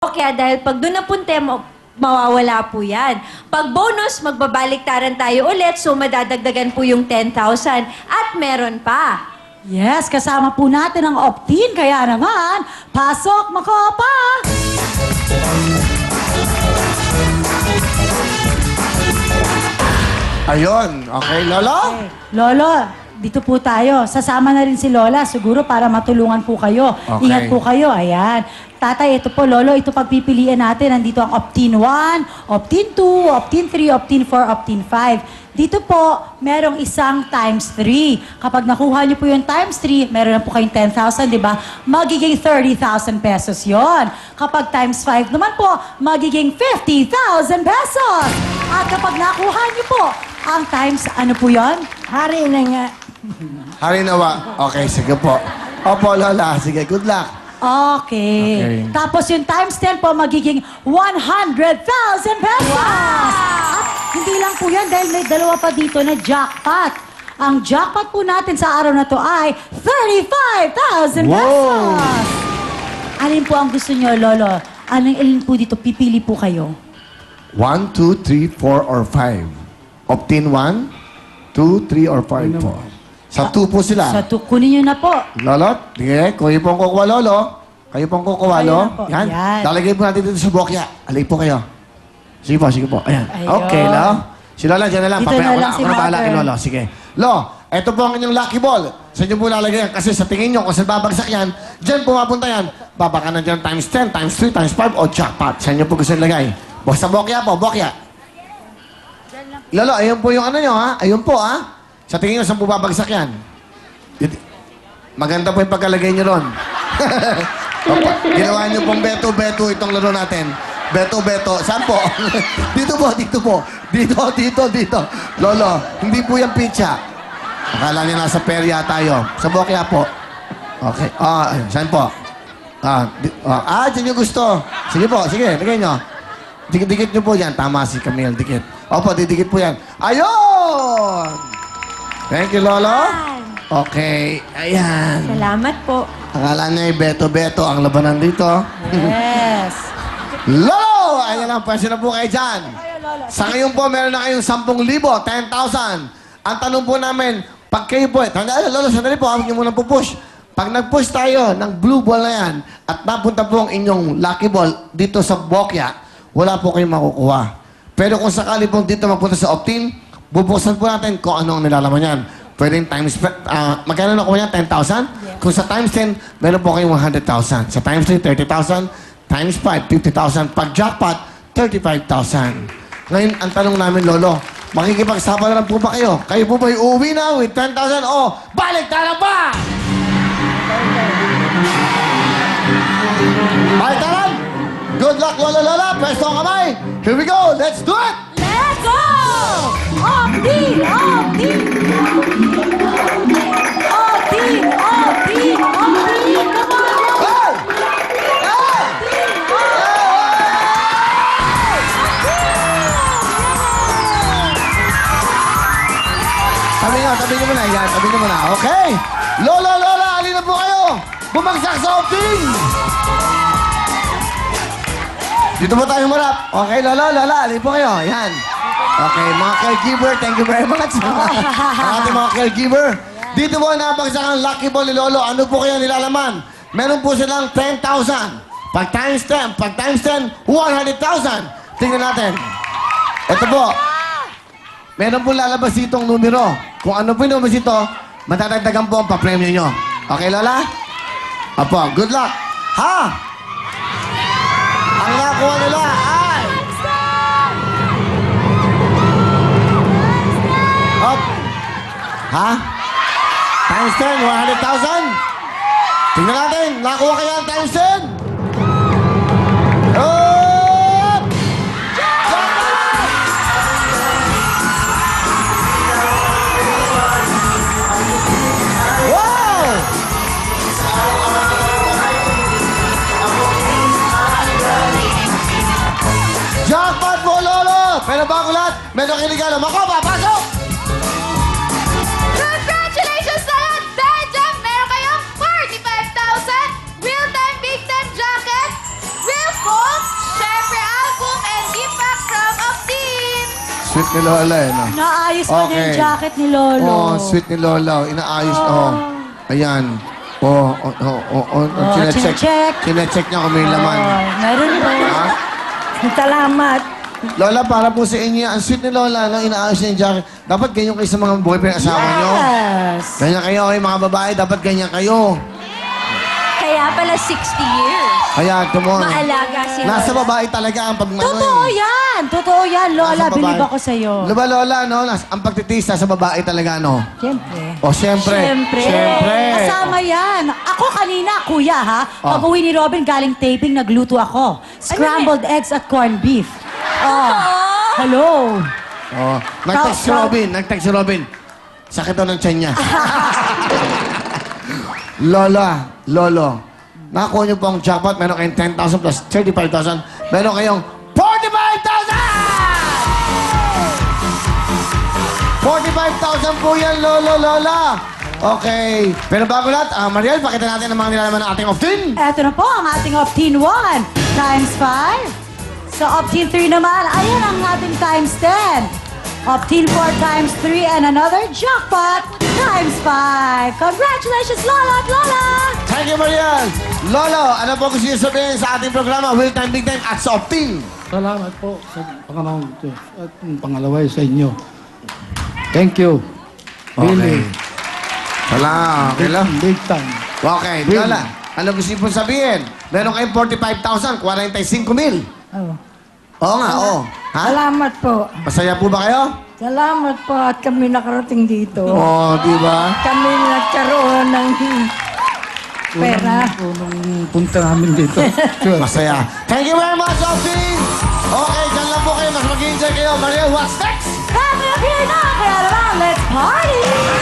Kaya dahil pag doon napunte mo, mawawala po yan. Pag bonus, magbabaliktaran tayo ulit, so madadagdagan po yung 10,000. At meron pa. Yes, kasama po natin ang Optin. Kaya naman, pasok, Makopa! Ayun. Okay, Lolo? Lolo, dito po tayo. Sasama na rin si Lola, siguro para matulungan po kayo. Okay. Ingat po kayo, ayan. Tatay, ito po, Lolo, ito pagpipilian natin. Nandito ang Optin 1, Optin 2, Optin 3, Optin 4, Optin 5. Dito po, merong isang times 3. Kapag nakuha niyo po yung times 3, meron na po kayong 10,000, di ba? Magiging 30,000 pesos yon. Kapag times 5 naman po, magiging 50,000 pesos. At kapag nakuha niyo po, ang times, ano po yon? Hari na nga. Harinawa. Okay, sige po. Opo, Lola. Sige, good luck. Okay. Okay. Tapos yung times 10 po, magiging 100,000 pesos! At hindi lang po yan dahil may dalawa pa dito na jackpot. Ang jackpot po natin sa araw na to ay 35,000 Wow! pesos! Alin po ang gusto nyo, Lolo? Alin po dito? Pipili po kayo. 1, 2, 3, 4, or 5. Optin 1, 2, 3, or 5 po. Sa 2 po sila. Sa kunin nyo na po. Lolo, sige, kayo pong kukuha, Lolo. Kayo pong kukuha, Kayo Lolo. na po. Yan. Yan. Lalagay po natin dito sa bokya. Alay po kayo. Sige po, sige po. Ayan. Ayun. Okay, Lolo. Si Lola, dyan na lang. Dito na lang si Ako na bahala Mother. kay Lolo. Sige. Lo, eto po ang inyong lucky ball. Sa inyo po lalagay yan. Kasi sa tingin nyo, kung saan babagsak yan, dyan pumapunta yan. Babaka na dyan times 10, times 3, times 5, o jackpot. Sa inyo po gusto nilagay. Basta bokya po, bokya. Lolo, ayun po yung ano nyo, ha? Ayun po, ha? Sa tingin nyo, saan po babagsak yan? Maganda po yung pagkalagay nyo ron. Opo, ginawa nyo pong beto-beto itong laro natin. Beto-beto. Saan po? Dito po, dito po. Dito. Lolo, hindi po yung pizza. Akala niya nasa perya tayo. Sa bokya po. Okay. Ayun. Saan po? Dyan yung gusto. Sige po, sige. Lagay nyo. Dikit-dikit nyo po yan. Tama si Camille, dikit. Opo, didikit po yan. Ayun! Thank you, Lolo. Okay. Ayan. Salamat po. Akala niya beto-beto ang labanan dito. Yes. Lolo! Ayan lang, pwede na po kayo dyan. Sa ngayon po, meron na kayong 10,000, 10,000. Ang tanong po namin, pag kayo po, Lolo, sandali po, huwag niyo muna po push. Pag nag-push tayo ng blue ball na yan, at napunta po ang inyong lucky ball dito sa bokya, wala po kayong makukuha. Pero kung sakali po dito mapunta sa Optin, bubuksan po natin kung ano ang nilalaman yan. Pwedeng times, magkano na kuha yan? 10,000? Yeah. Kung sa times 10, meron po kayong 100,000. Sa times 3, 30,000. Times 5, 50,000. Pag jackpot, 35,000. Ngayon, ang tanong namin, Lolo, makikipagsama na lang po ba kayo? Kayo po ba'y uuwi na with 10,000 o balik na ba? Balik na lang! Good luck, Lola! Presto ang kamay! Here we go! Let's do it! Let's go! Optin! Optin! Optin! Optin! Optin! Come on! Hey! Hey! Tabi nyo muna. Yan, tabi nyo muna. Okay. Lola, alin na po kayo. Bumagsak sa Optin. Dito po tayo marap. Okay, Lola, alin po kayo. Yan. Okay, mga caregiver, thank you very much. Ang ating mga caregiver. Dito po nabagsak ang lucky ball ni Lolo. Ano po kaya nilalaman? Meron po silang 10,000. Pag times 10, 100,000. Tingnan natin. Ito po. Meron po lalabas ditong numero. Kung ano po yung numero dito, matadagdagan po ang papremyo nyo. Okay, Lola? Apo, good luck. Ha? Ang nakuha nila ay... Up. Ha? Times 10, 100,000? Tingnan natin. Nakuha kaya ang times 10? Up! Wow! Jackpot po, Lolo! Pero bago lahat, meron kiligalo. Makopa, pasok! Congratulations sa lahat! Dahil dyan, meron kayong 45,000 real-time big time jacket, real phone, Sweet ni Lola eh, no? Naayos ko na yung Okay. jacket ni Lolo. Oh, sweet ni Lola. Inaayos, Ayan. Chinecheck. chinecheck. Chinecheck niya kung may laman. Meron po. Ha? Salamat. Lola, para po sa inyo, ang sweet ni Lola, no? Inaayos niya yung jacket. Dapat ganyan kayo sa mga boyfriend asawa niyo. Yes. Ganyan kayo, mga babae, dapat ganyan kayo. Kaya pala 60 years. Kaya, tumon. Maalaga si Nasa Lola. babae talaga ang pagmanoy. Totoo yan. Totoo yan, Lola. Nasa babae. Believe ako sa'yo. Diba, Lola, no? Ang pagtitiis sa babae talaga, no? Siyempre. O, siyempre. Siyempre. Siyempre. Kasama yan. Ako kanina, kuya ha, Oh. pag uwi ni Robin galing taping, nagluto ako. Scrambled eggs at corned beef. Oh. Hello. Oh, nag-text si Robin. Nag-text si Robin. Sakit daw ng tiyan niya. Lola, Lolo, nakakuha niyo po ang jackpot. Meron kayong 10,000 plus 35,000. Meron kayong 45,000! 45,000 po yan, Lolo, Lola. Okay. Pero bago lahat, Mariel, pakita natin ang mga nilalaman ng ating off-tin. Eto na po ang ating Optin 1 times 5. Sa Optin 3 naman, ayan ang ating times 10. Optin 4 times 3 and another jackpot times 5. Congratulations, Lola at Lola! Thank you, Mariel. Lolo, ano po gusto niyo sabihin sa ating programa, Will Time, Big Time at sa off-tin? Salamat po sa Panginoong Diyos at yung pangalawa ay sa inyo. Thank you. Really. Wala, okay lang. Big time. Okay, Lola, ano gusto niyo po sabihin? Meron kayong 45,000, 45,000. Oh. Oo nga, oo. Ha? Salamat po. Masaya po ba kayo? Salamat po at kami nakarating dito. Oo, di ba? Kami nagkaroon ng pera. Unang punta namin dito. Sure. Masaya. Thank you very much, Austin! Okay, dyan lang po kayo. Mas mag-enjoy kayo. Mariel, what's next? Happy na, kaya naman, let's party!